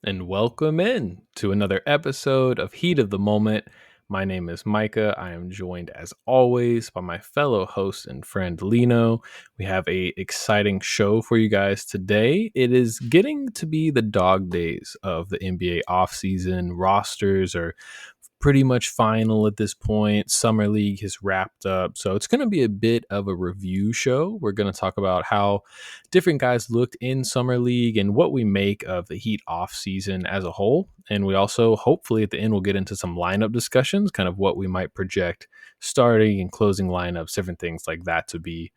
And welcome in to another episode of Heat of the Moment. My name is Micah. I am joined as always by my fellow host and friend Lino. We have a exciting show for you guys today. It is getting to be the dog days of the NBA offseason. Rosters are pretty much final at this point. Summer League has wrapped up. So it's going to be a bit of a review show. We're going to talk about how different guys looked in Summer League and what we make of the Heat off season as a whole. And we also, hopefully, at the end, we'll get into some lineup discussions, kind of what we might project starting and closing lineups, different things like that to be.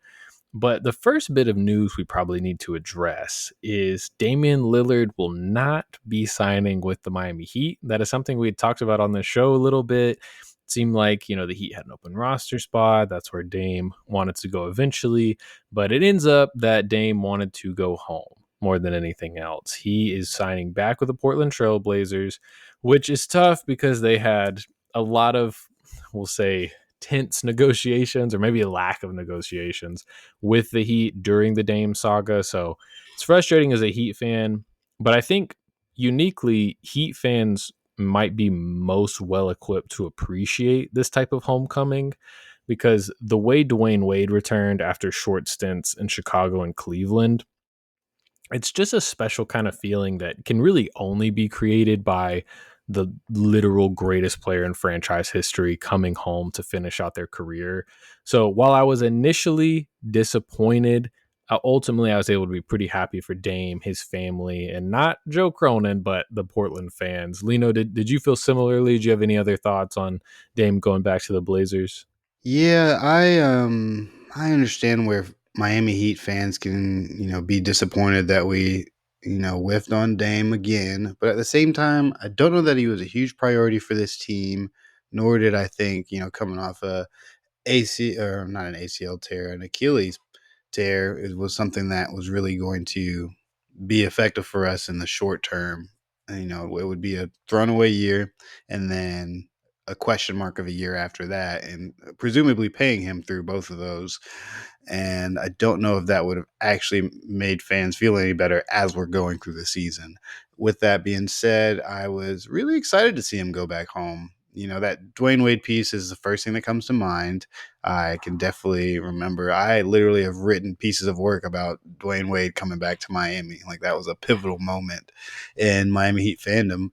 But the first bit of news we probably need to address is Damian Lillard will not be signing with the Miami Heat. That is something we had talked about on the show a little bit. It seemed like, the Heat had an open roster spot. That's where Dame wanted to go eventually. But it ends up that Dame wanted to go home more than anything else. He is signing back with the Portland Trail Blazers, which is tough because they had a lot of, we'll say, tense negotiations or maybe a lack of negotiations with the Heat during the Dame saga. So it's frustrating as a Heat fan, but I think uniquely Heat fans might be most well equipped to appreciate this type of homecoming because the way Dwayne Wade returned after short stints in Chicago and Cleveland, it's just a special kind of feeling that can really only be created by the literal greatest player in franchise history coming home to finish out their career. So while I was initially disappointed, ultimately I was able to be pretty happy for Dame, his family, and not Joe Cronin, but the Portland fans. Lino, did you feel similarly? Do you have any other thoughts on Dame going back to the Blazers? Yeah, I understand where Miami Heat fans can, be disappointed that we, whiffed on Dame again, but at the same time, I don't know that he was a huge priority for this team, nor did I think, coming off a AC or not an ACL tear, an Achilles tear, it was something that was really going to be effective for us in the short term. It would be a thrown away year and then a question mark of a year after that, and presumably paying him through both of those. And I don't know if that would have actually made fans feel any better as we're going through the season. With that being said, I was really excited to see him go back home. That Dwayne Wade piece is the first thing that comes to mind. I can definitely remember I literally have written pieces of work about Dwayne Wade coming back to Miami. Like that was a pivotal moment in Miami Heat fandom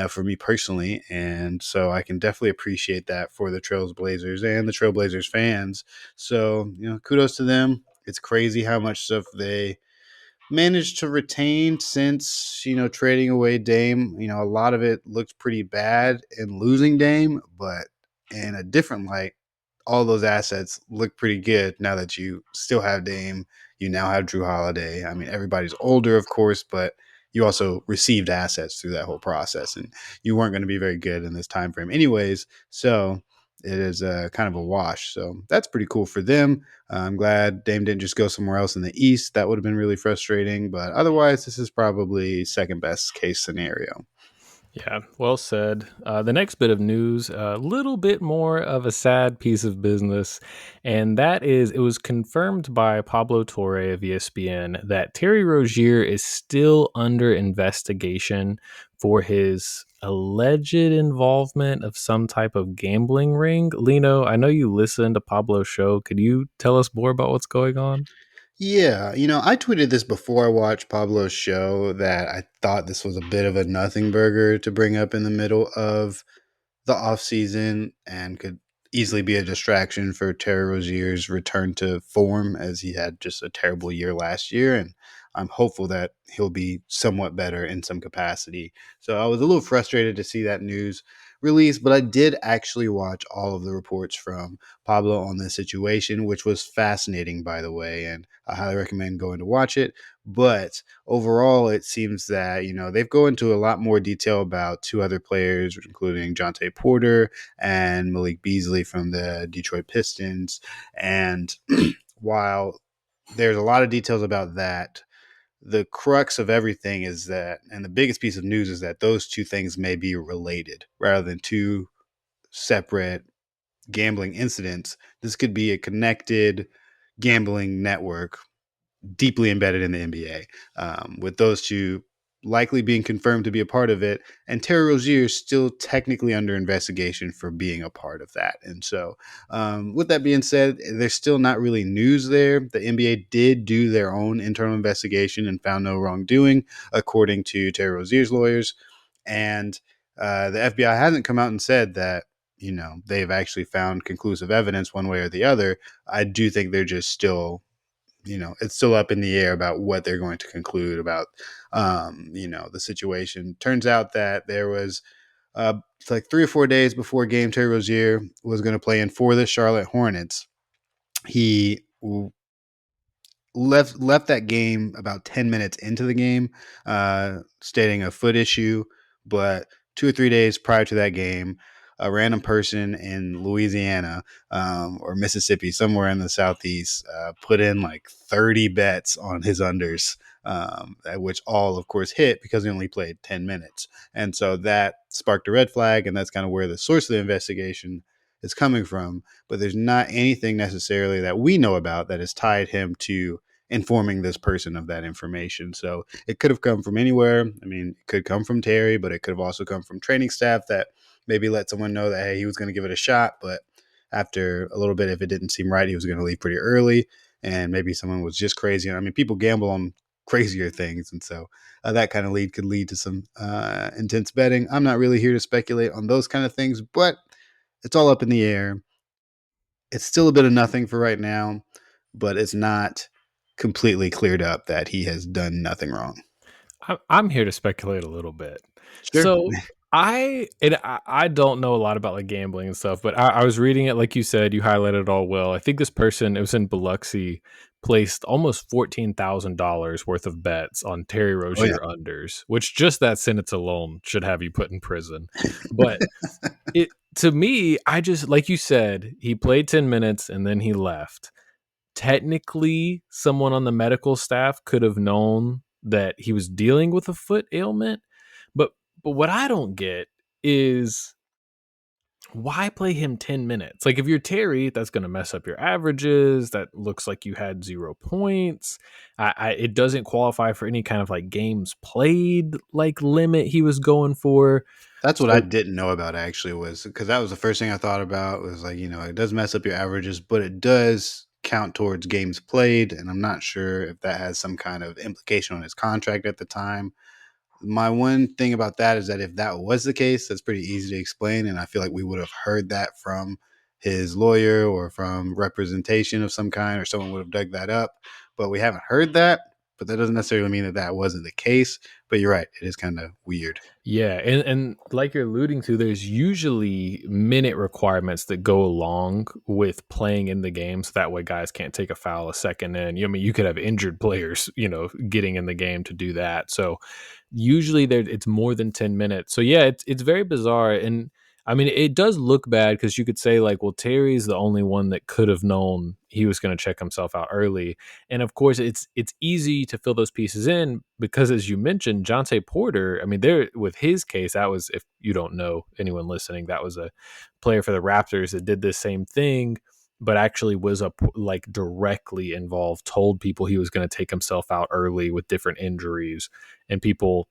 for me personally. And so I can definitely appreciate that for the Trailblazers and the Trailblazers fans. So, kudos to them. It's crazy how much stuff they managed to retain since trading away Dame. A lot of it looked pretty bad in losing Dame, but in a different light, all those assets look pretty good now that you still have Dame. You now have Drew Holiday. I mean, everybody's older, of course, but you also received assets through that whole process, and you weren't going to be very good in this time frame, anyways. So it is kind of a wash. So that's pretty cool for them. I'm glad Dame didn't just go somewhere else in the East. That would have been really frustrating. But otherwise, this is probably second best case scenario. Yeah, well said. The next bit of news, a little bit more of a sad piece of business, and that is it was confirmed by Pablo Torre of ESPN that Terry Rozier is still under investigation for his alleged involvement of some type of gambling ring. Lino, I know you listened to Pablo's show. Could you tell us more about what's going on? Yeah, I tweeted this before I watched Pablo's show that I thought this was a bit of a nothing burger to bring up in the middle of the offseason and could easily be a distraction for Terry Rozier's return to form as he had just a terrible year last year. And I'm hopeful that he'll be somewhat better in some capacity. So I was a little frustrated to see that news release, but I did actually watch all of the reports from Pablo on this situation, which was fascinating, by the way. And I highly recommend going to watch it. But overall, it seems that, they've go into a lot more detail about two other players, including Jonte Porter and Malik Beasley from the Detroit Pistons. And while there's a lot of details about that, the crux of everything is that, and the biggest piece of news is that those two things may be related rather than two separate gambling incidents. This could be a connected gambling network deeply embedded in the NBA, with those two likely being confirmed to be a part of it, and Terry Rozier is still technically under investigation for being a part of that. And so, with that being said, there's still not really news there. The NBA did do their own internal investigation and found no wrongdoing, according to Terry Rozier's lawyers. And the FBI hasn't come out and said that they've actually found conclusive evidence one way or the other. I do think they're just still, it's still up in the air about what they're going to conclude about the situation. Turns out that there was it's like 3 or 4 days before game Terry Rozier was going to play in for the Charlotte Hornets. He left that game about 10 minutes into the game, stating a foot issue. But 2 or 3 days prior to that game, a random person in Louisiana or Mississippi, somewhere in the southeast, put in like 30 bets on his unders, which all, of course, hit because he only played 10 minutes. And so that sparked a red flag, and that's kind of where the source of the investigation is coming from. But there's not anything necessarily that we know about that has tied him to informing this person of that information. So it could have come from anywhere. I mean, it could come from Terry, but it could have also come from training staff that maybe let someone know that, hey, he was going to give it a shot. But after a little bit, if it didn't seem right, he was going to leave pretty early. And maybe someone was just crazy. I mean, people gamble on crazier things. And so that kind of lead could lead to some intense betting. I'm not really here to speculate on those kind of things, but it's all up in the air. It's still a bit of nothing for right now, but it's not completely cleared up that he has done nothing wrong. I'm here to speculate a little bit. Sure. So I don't know a lot about like gambling and stuff, but I was reading it like you said. You highlighted it all well. I think this person, it was in Biloxi, placed almost $14,000 worth of bets on Terry Oh yeah. Rozier unders, which just that sentence alone should have you put in prison. But it to me, I just like you said, he played 10 minutes and then he left. Technically, someone on the medical staff could have known that he was dealing with a foot ailment, but what I don't get is why play him 10 minutes? Like if you're Terry, that's going to mess up your averages. That looks like you had 0 points. It doesn't qualify for any kind of like games played like limit he was going for. That's what I So didn't know about actually, was because that was the first thing I thought about, was like, it does mess up your averages, but it does count towards games played. And I'm not sure if that has some kind of implication on his contract at the time. My one thing about that is that if that was the case, that's pretty easy to explain. And I feel like we would have heard that from his lawyer or from representation of some kind, or someone would have dug that up. But we haven't heard that. But that doesn't necessarily mean that that wasn't the case. But you're right. It is kind of weird. yeah, and like you're alluding to, there's usually minute requirements that go along with playing in the game, so that way guys can't take a foul a second in. I mean, you could have injured players, getting in the game to do that. So usually there it's more than 10 minutes. So yeah, it's very bizarre. And I mean, it does look bad because you could say like, well, Terry's the only one that could have known he was going to check himself out early. And of course, it's easy to fill those pieces in because, as you mentioned, Jonte Porter. I mean, there with his case, that was, if you don't know, anyone listening, that was a player for the Raptors that did this same thing, but actually was like directly involved. Told people he was going to take himself out early with different injuries, and people,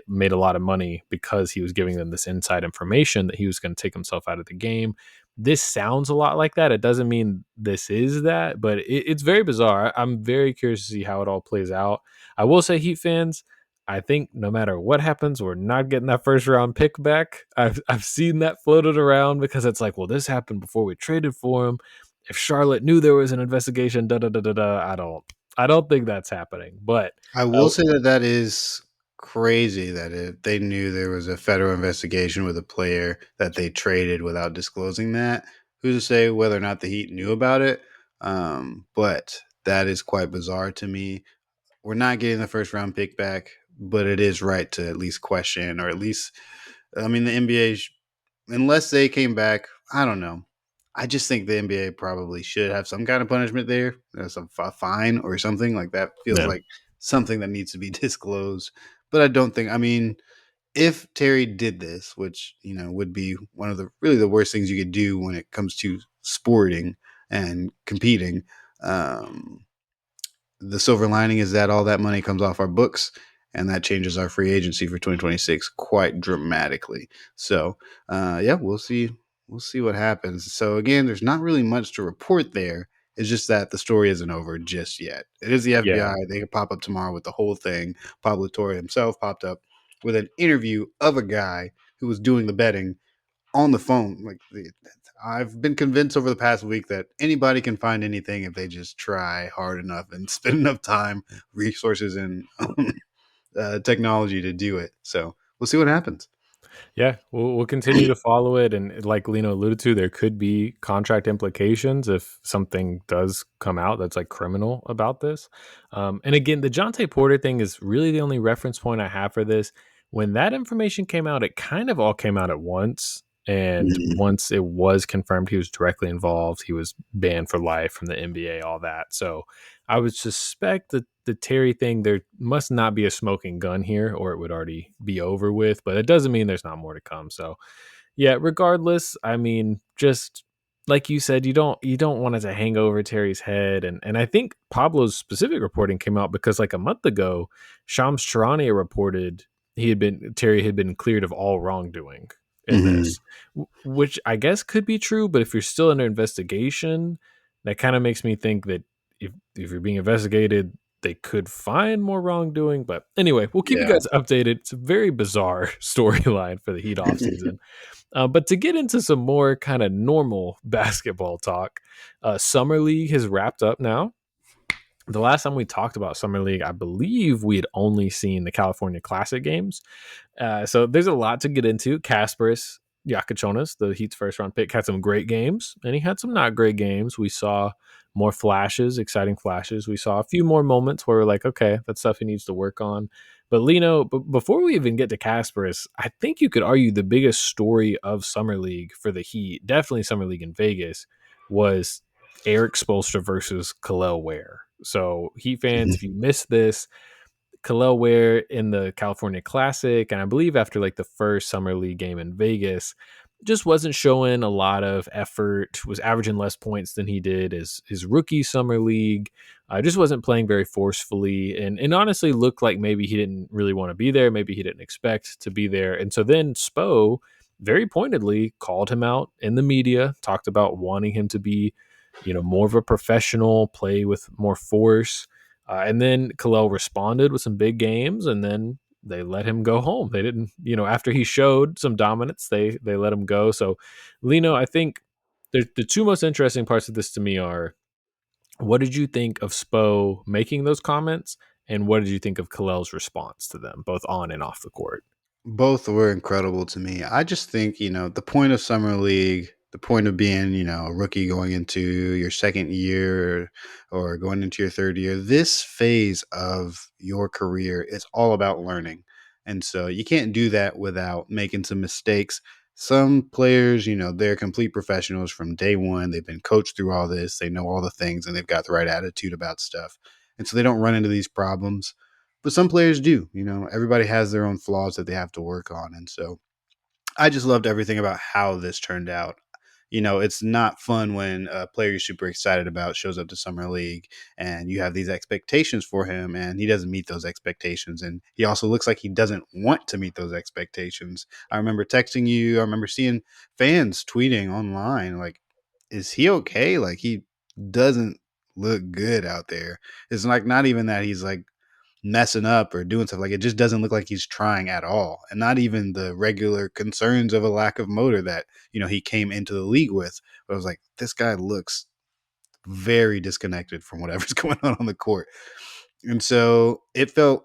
made a lot of money because he was giving them this inside information that he was going to take himself out of the game. This sounds a lot like that. It doesn't mean this is that, but it's very bizarre. I'm very curious to see how it all plays out. I will say, Heat fans, I think no matter what happens, we're not getting that first round pick back. I've seen that floated around because it's like, well, this happened before we traded for him. If Charlotte knew there was an investigation, da da da da da, I don't think that's happening. But I will say that that is crazy that if they knew there was a federal investigation with a player that they traded without disclosing that. Who's to say whether or not the Heat knew about it? But that is quite bizarre to me. We're not getting the first round pick back, but it is right to at least question, or at least, I mean, the NBA, unless they came back, I don't know. I just think the NBA probably should have some kind of punishment there, some fine or something like that. Feels yeah, like something that needs to be disclosed. But I don't think. I mean, if Terry did this, which would be one of the really the worst things you could do when it comes to sporting and competing. Um, the silver lining is that all that money comes off our books, and that changes our free agency for 2026 quite dramatically. So, yeah, we'll see. We'll see what happens. So again, there's not really much to report there. It's just that the story isn't over just yet. It is the Yeah. FBI. They could pop up tomorrow with the whole thing. Pablo Torre himself popped up with an interview of a guy who was doing the betting on the phone. I've been convinced over the past week that anybody can find anything if they just try hard enough and spend enough time, resources, and technology to do it. So we'll see what happens. Yeah, we'll continue to follow it, and like Lino alluded to, there could be contract implications if something does come out that's like criminal about this. And again, the Jonte Porter thing is really the only reference point I have for this. When that information came out, it kind of all came out at once, and Mhm. once it was confirmed he was directly involved, he was banned for life from the NBA, all that. So I would suspect that the Terry thing, there must not be a smoking gun here, or it would already be over with. But it doesn't mean there's not more to come. So yeah, regardless, I mean, just like you said, you don't want it to hang over Terry's head. And I think Pablo's specific reporting came out because like a month ago, Shams Charania reported Terry had been cleared of all wrongdoing in Mhm. this, which I guess could be true, but if you're still under investigation, that kind of makes me think that if you're being investigated, they could find more wrongdoing. But anyway, we'll keep you Yeah. guys updated. It's a very bizarre storyline for the Heat offseason. But to get into some more kind of normal basketball talk, Summer League has wrapped up now. The last time we talked about Summer League, I believe we had only seen the California Classic games. So there's a lot to get into. Kasparis Yakachonis, the Heat's first round pick, had some great games, and he had some not great games. We saw more flashes, exciting flashes. We saw a few more moments where we're like, okay, that's stuff he needs to work on. But Lino, before we even get to Kasparis, I think you could argue the biggest story of Summer League for the Heat, definitely Summer League in Vegas, was Eric Spoelstra versus Khalil Ware. So Heat fans, if you missed this, Khalil Ware in the California Classic, and I believe after like the first Summer League game in Vegas, just wasn't showing a lot of effort, was averaging less points than he did as his rookie Summer League. Just wasn't playing very forcefully, and honestly looked like maybe he didn't really want to be there. Maybe he didn't expect to be there. And so then Spo very pointedly called him out in the media, talked about wanting him to be, more of a professional, play with more force. And then Khalil responded with some big games, and then they let him go home. They didn't, after he showed some dominance, they let him go. So, Lino, I think the two most interesting parts of this to me are, what did you think of Spo making those comments, and what did you think of Khalil's response to them, both on and off the court? Both were incredible to me. I just think, the point of summer league, the point of being, a rookie going into your second year or going into your third year, this phase of your career is all about learning. And so you can't do that without making some mistakes. Some players, they're complete professionals from day one. They've been coached through all this. They know all the things and they've got the right attitude about stuff. And so they don't run into these problems, but some players do. Everybody has their own flaws that they have to work on. And so I just loved everything about how this turned out. It's not fun when a player you're super excited about shows up to summer league and you have these expectations for him and he doesn't meet those expectations, and he also looks like he doesn't want to meet those expectations. I remember texting you, I remember seeing fans tweeting online like, is he okay? Like, he doesn't look good out there. It's like not even that he's like messing up or doing stuff. Like, it just doesn't look like he's trying at all, and not even the regular concerns of a lack of motor that he came into the league with. But I was like, this guy looks very disconnected from whatever's going on the court. And so it felt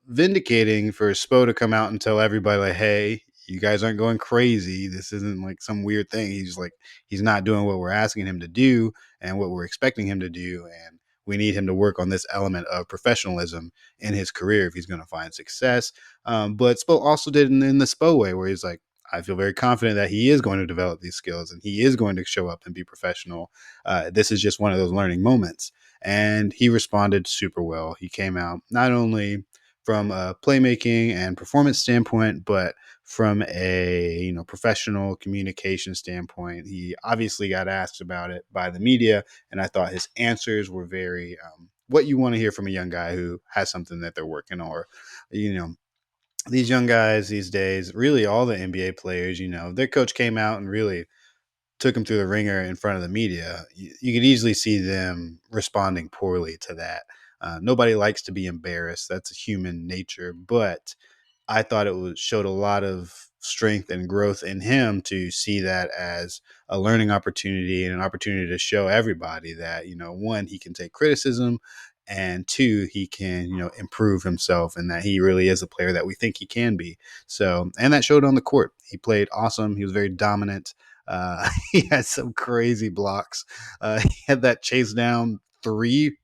vindicating for Spo to come out and tell everybody, like, hey, you guys aren't going crazy. This isn't like some weird thing. He's like, he's not doing what we're asking him to do and what we're expecting him to do. And we need him to work on this element of professionalism in his career if he's going to find success. But Spo also did in the Spo way, where he's like, I feel very confident that he is going to develop these skills and he is going to show up and be professional. This is just one of those learning moments. And he responded super well. He came out not only from a playmaking and performance standpoint, but from a professional communication standpoint. He obviously got asked about it by the media, and I thought his answers were very what you want to hear from a young guy who has something that they're working on, or you know, these young guys these days, really all the NBA players, their coach came out and really took him through the ringer in front of the media. You could easily see them responding poorly to that. Nobody likes to be embarrassed. That's human nature. But I thought it showed a lot of strength and growth in him to see that as a learning opportunity and an opportunity to show everybody that, one, he can take criticism, and two, he can, improve himself, and that he really is a player that we think he can be. So, and that showed on the court. He played awesome. He was very dominant. He had some crazy blocks. He had that chase down three,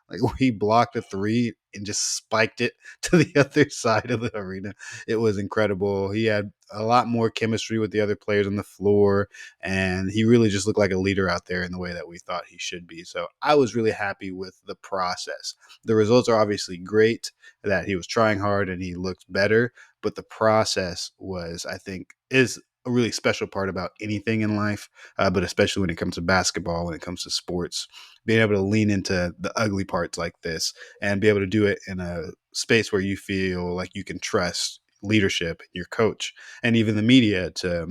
like he blocked a three and just spiked it to the other side of the arena. It was incredible. He had a lot more chemistry with the other players on the floor, and he really just looked like a leader out there in the way that we thought he should be. So I was really happy with the process. The results are obviously great, that he was trying hard and he looked better, but the process was, I think, is a really special part about anything in life, but especially when it comes to basketball, when it comes to sports, being able to lean into the ugly parts like this and be able to do it in a space where you feel like you can trust leadership, your coach, and even the media to,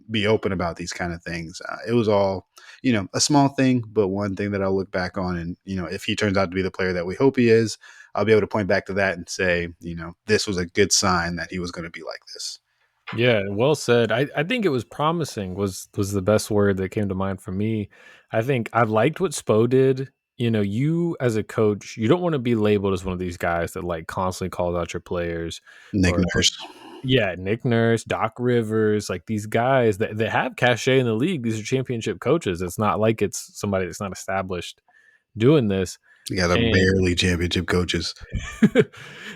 be open about these kind of things. It was all, a small thing, but one thing that I'll look back on. And, if he turns out to be the player that we hope he is, I'll be able to point back to that and say, this was a good sign that he was going to be like this. Yeah, well said. I think it was promising was the best word that came to mind for me. I think I liked what Spo did. You as a coach, you don't want to be labeled as one of these guys that like constantly calls out your players Nick or Nurse. yeah, Nick Nurse, Doc Rivers, like these guys that have cachet in the league. These are championship coaches. It's not like it's somebody that's not established doing this. Yeah, they're And barely championship coaches.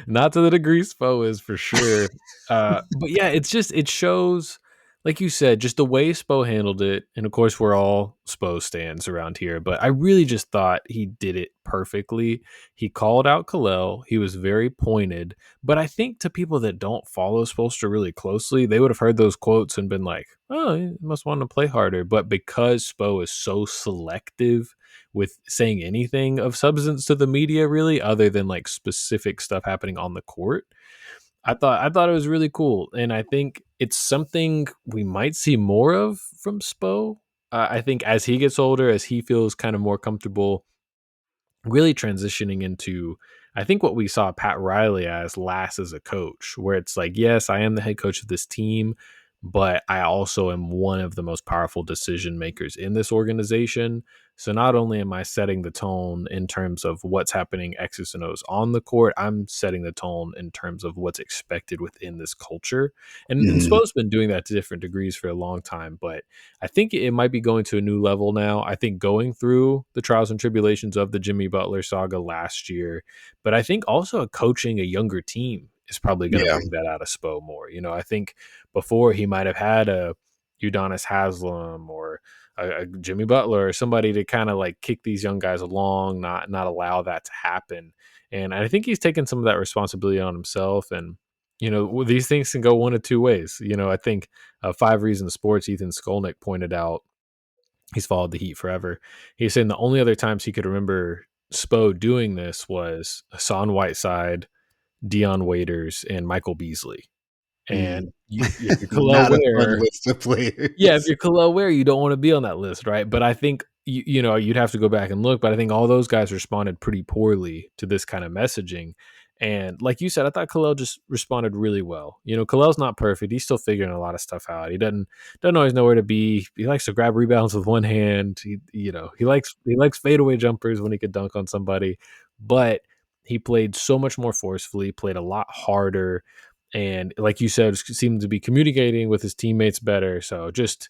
not to the degree Spo is for sure. But yeah, it shows, like you said, just the way Spo handled it. And of course, we're all Spo stands around here, but I really just thought he did it perfectly. He called out Kalel. He was very pointed. But I think to people that don't follow Spoelstra really closely, they would have heard those quotes and been like, oh, he must want to play harder. But because Spo is so selective with saying anything of substance to the media, really, other than like specific stuff happening on the court. I thought it was really cool, and I think it's something we might see more of from Spo. I think as he gets older, as he feels kind of more comfortable really transitioning into I think what we saw Pat Riley as last as a coach, where it's like, yes, I am the head coach of this team, but I also am one of the most powerful decision makers in this organization. So not only am I setting the tone in terms of what's happening X's and O's on the court, I'm setting the tone in terms of what's expected within this culture. And Mhm. Spo's been doing that to different degrees for a long time, but I think it might be going to a new level now. I think going through the trials and tribulations of the Jimmy Butler saga last year, but I think also coaching a younger team is probably going to Yeah. bring that out of Spo more. I think before he might have had a Udonis Haslam or a Jimmy Butler or somebody to kind of like kick these young guys along, not allow that to happen. And I think he's taken some of that responsibility on himself. And these things can go one of two ways. I think 5 Reasons Sports, Ethan Skolnick pointed out, he's followed the Heat forever. He's saying the only other times he could remember Spo doing this was Hassan Whiteside, Dion Waiters, and Michael Beasley. Mm. And if you're Khalil Not a fun Ware, list of yeah, if players. you're Khalil Ware, you don't want to be on that list, right? But I think you'd have to go back and look. But I think all those guys responded pretty poorly to this kind of messaging. And like you said, I thought Khalil just responded really well. Khalil's not perfect; he's still figuring a lot of stuff out. He doesn't always know where to be. He likes to grab rebounds with one hand. He likes fadeaway jumpers when he could dunk on somebody, but he played so much more forcefully, played a lot harder, and like you said, seemed to be communicating with his teammates better. So just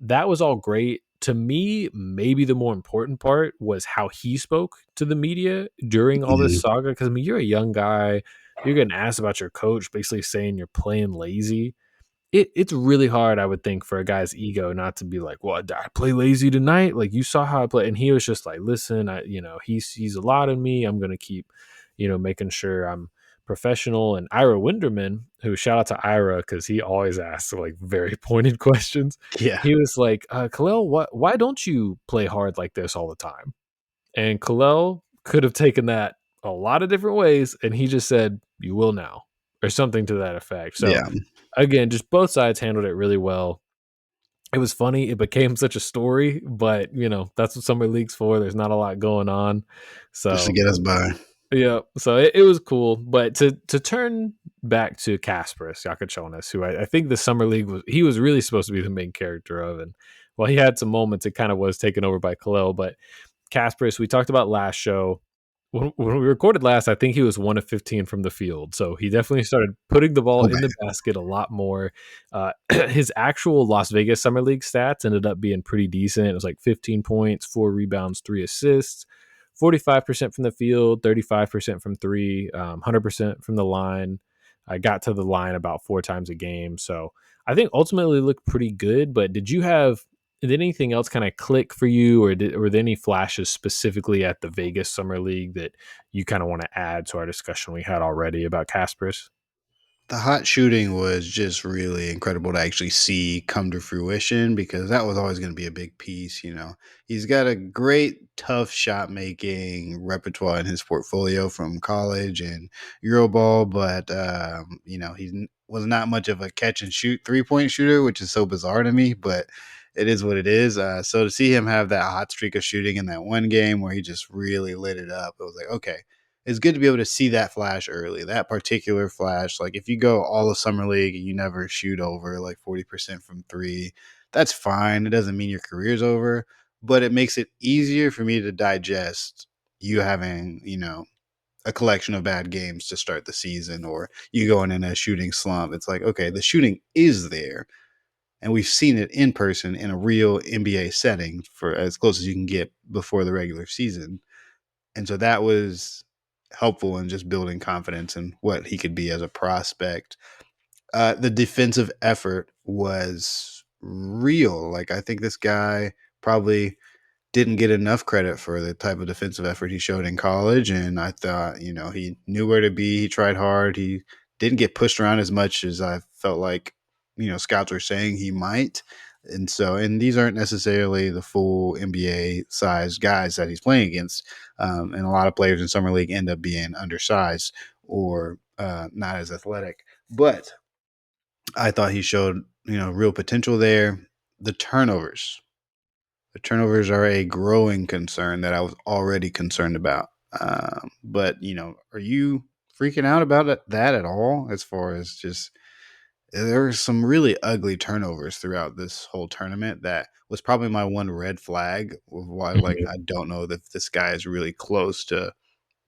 that was all great. To me, maybe the more important part was how he spoke to the media during all this Mhm. saga. Because I mean, you're a young guy, you're getting asked about your coach, basically saying you're playing lazy. It's really hard, I would think, for a guy's ego not to be like, "Well, did I play lazy tonight? Like you saw how I play." And he was just like, "Listen, he's a lot in me. I'm gonna keep, making sure I'm professional." And Ira Winderman, who shout out to Ira because he always asks like very pointed questions. Yeah. He was like, "Khalil, why don't you play hard like this all the time?" And Khalil could have taken that a lot of different ways, and he just said, "You will now." or something to that effect. So Yeah. again, just both sides handled it really well. It was funny. It became such a story, but that's what summer league's for. There's not a lot going on. Just to So get us by. yeah, so it was cool. But to turn back to Kasparas Yakachonis, who I think the summer league was really supposed to be the main character of, and while he had some moments, it kind of was taken over by Khalil. But Kasparas, we talked about last show. When we recorded last, I think he was 1 of 15 from the field. So he definitely started putting the ball in Okay. the basket a lot more. His actual Las Vegas Summer League stats ended up being pretty decent. It was like 15 points, 4 rebounds, 3 assists, 45% from the field, 35% from three, 100% from the line. I got to the line about 4 times a game. So I think ultimately looked pretty good. But did anything else kind of click for you, or were there any flashes specifically at the Vegas Summer League that you kind of want to add to our discussion we had already about Kasparas? The hot shooting was just really incredible to actually see come to fruition because that was always going to be a big piece. He's got a great, tough shot making repertoire in his portfolio from college and Euroball, but he was not much of a catch and shoot 3-point shooter, which is so bizarre to me, but it is what it is. So to see him have that hot streak of shooting in that one game where he just really lit it up, it was like, okay, it's good to be able to see that flash early, that particular flash. Like if you go all of summer league and you never shoot over like 40% from three, that's fine. It doesn't mean your career's over, but it makes it easier for me to digest you having, a collection of bad games to start the season or you going in a shooting slump. It's like, okay, the shooting is there and we've seen it in person in a real NBA setting for as close as you can get before the regular season. And so that was helpful in just building confidence in what he could be as a prospect. The defensive effort was real. Like I think this guy probably didn't get enough credit for the type of defensive effort he showed in college. And I thought, he knew where to be. He tried hard. He didn't get pushed around as much as I felt like, scouts were saying he might. And these aren't necessarily the full NBA size guys that he's playing against. And a lot of players in Summer League end up being undersized or not as athletic. But I thought he showed, real potential there. The turnovers the turnovers are a growing concern that I was already concerned about. But are you freaking out about that at all? As far as just there were some really ugly turnovers throughout this whole tournament. That was probably my one red flag of why, like, Mhm. I don't know that this guy is really close to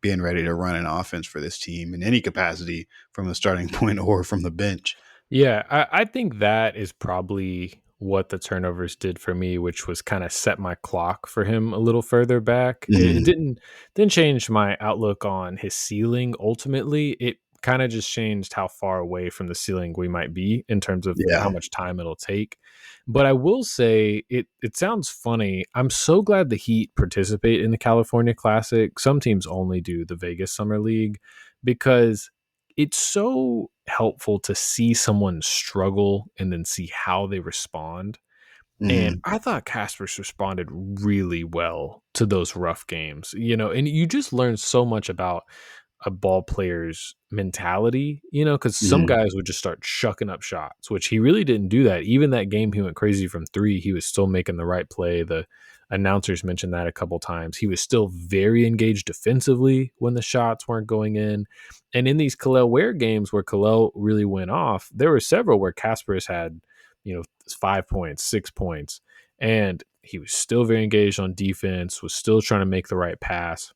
being ready to run an offense for this team in any capacity from the starting point or from the bench. Yeah, I think that is probably what the turnovers did for me, which was kind of set my clock for him a little further back. It Mhm. didn't change my outlook on his ceiling ultimately. It kind of just changed how far away from the ceiling we might be in terms of how Yeah. much time it'll take. But I will say it sounds funny. I'm so glad the Heat participate in the California Classic. Some teams only do the Vegas Summer League because it's so helpful to see someone struggle and then see how they respond. And Mhm. I thought Casper's responded really well to those rough games, and you just learn so much about a ball player's mentality, because some Mhm. guys would just start chucking up shots, which he really didn't do that. Even that game he went crazy from three, he was still making the right play. The announcers mentioned that a couple times. He was still very engaged defensively when the shots weren't going in. And in these Khalil Ware games where Khalil really went off, there were several where Casper's had, 5 points, 6 points, and he was still very engaged on defense, was still trying to make the right pass.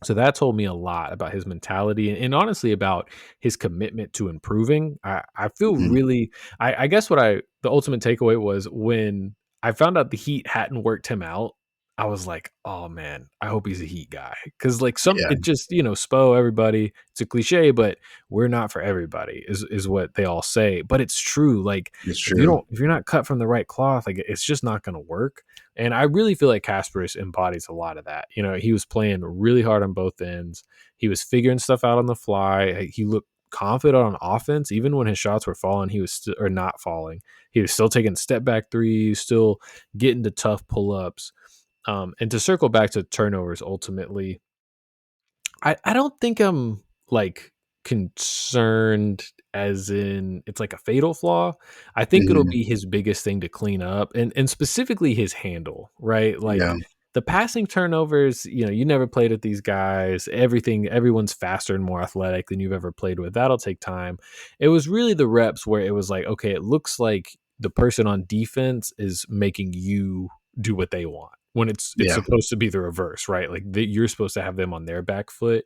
So that told me a lot about his mentality and honestly about his commitment to improving. I feel Mhm. really, I guess the ultimate takeaway was when I found out the Heat hadn't worked him out. I was like, oh man, I hope he's a Heat guy. Cause like Yeah, it just, Spo everybody. It's a cliche, but we're not for everybody is what they all say. But it's true. Like it's true. if you're not cut from the right cloth, like it's just not going to work. And I really feel like Kasparis embodies a lot of that. He was playing really hard on both ends. He was figuring stuff out on the fly. He looked confident on offense, even when his shots were falling. He was or not falling. He was still taking step back threes, still getting to tough pull ups. And to circle back to turnovers, ultimately, I don't think I'm like concerned as in it's like a fatal flaw. I think it'll Mhm. be his biggest thing to clean up, and specifically his handle, right? Like Yeah. the passing turnovers, you never played with these guys. Everyone's faster and more athletic than you've ever played with. That'll take time. It was really the reps where it was like, okay, it looks like the person on defense is making you do what they want when it's Yeah. supposed to be the reverse, right? Like you're supposed to have them on their back foot.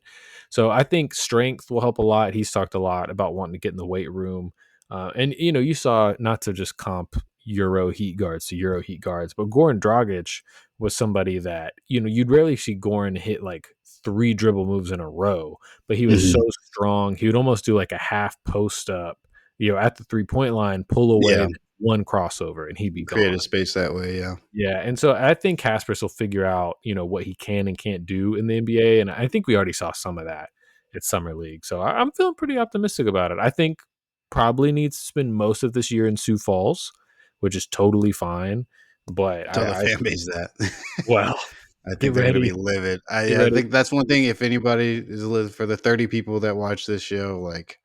So I think strength will help a lot. He's talked a lot about wanting to get in the weight room. And you saw, not to just comp Euro Heat guards to Euro Heat guards, but Goran Dragic was somebody that, you'd rarely see Goran hit like 3 dribble moves in a row, but he was so Mhm. strong. He would almost do like a half post up, at the 3-point line, pull away, Yeah. then one crossover, and he'd be gone. Create a space that way, yeah. Yeah, and so I think Kaspers will figure out, what he can and can't do in the NBA, and I think we already saw some of that at summer league. So I'm feeling pretty optimistic about it. I think probably needs to spend most of this year in Sioux Falls, which is totally fine. But Tell the I fan base that. well, I get think they're gonna be ready, livid. get I ready. think that's one thing, if anybody is livid for the 30 people that watch this show, like,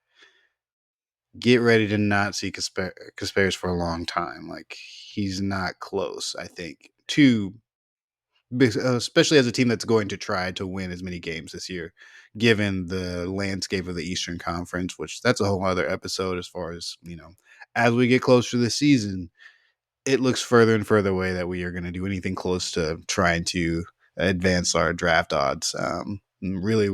get ready to not see Casparis for a long time. Like, he's not close, I think, to especially as a team that's going to try to win as many games this year, given the landscape of the Eastern Conference, which that's a whole other episode as far as, as we get closer to the season, it looks further and further away that we are going to do anything close to trying to advance our draft odds. Really,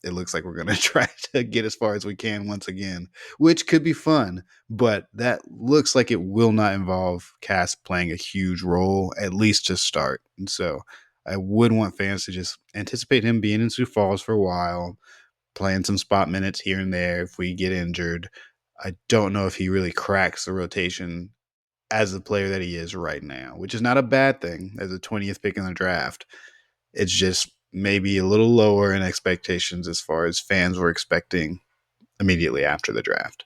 it looks like we're going to try to get as far as we can once again, which could be fun, but that looks like it will not involve Cass playing a huge role, at least to start. And so I would want fans to just anticipate him being in Sioux Falls for a while, playing some spot minutes here and there if we get injured. I don't know if he really cracks the rotation as the player that he is right now, which is not a bad thing as a 20th pick in the draft. It's just maybe a little lower in expectations as far as fans were expecting immediately after the draft.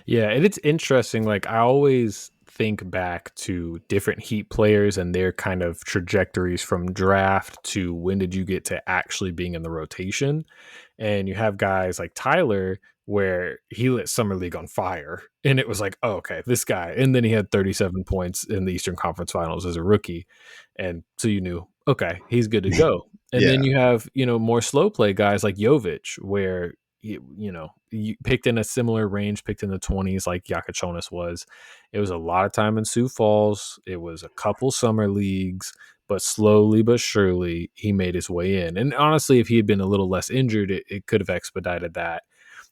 Yeah, and it's interesting. Like I always think back to different Heat players and their kind of trajectories from draft to when did you get to actually being in the rotation. And you have guys like Tyler where he lit summer league on fire and it was like, oh, okay, this guy. And then he had 37 points in the Eastern Conference Finals as a rookie. And so you knew, okay, he's good to go. And then Yeah. you have, more slow play guys like Jovic where you picked in a similar range, picked in the 20s like Yakachonis was. It was a lot of time in Sioux Falls. It was a couple summer leagues, but slowly but surely he made his way in. And honestly, if he had been a little less injured, it could have expedited that.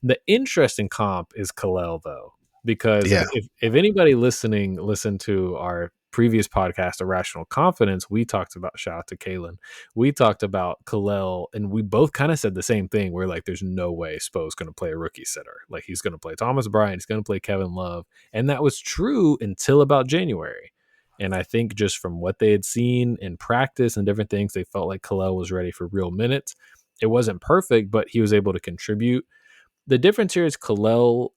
The interesting comp is Kalel, though, because Yeah. if anybody listened to our previous podcast, Irrational Confidence, we talked about, shout out to Kalen, we talked about Kalel, and we both kind of said the same thing. We're like, there's no way Spo's going to play a rookie center. Like, he's going to play Thomas Bryant, he's going to play Kevin Love. And that was true until about January. And I think just from what they had seen in practice and different things, they felt like Kalel was ready for real minutes. It wasn't perfect, but he was able to contribute. The difference here is Kalel,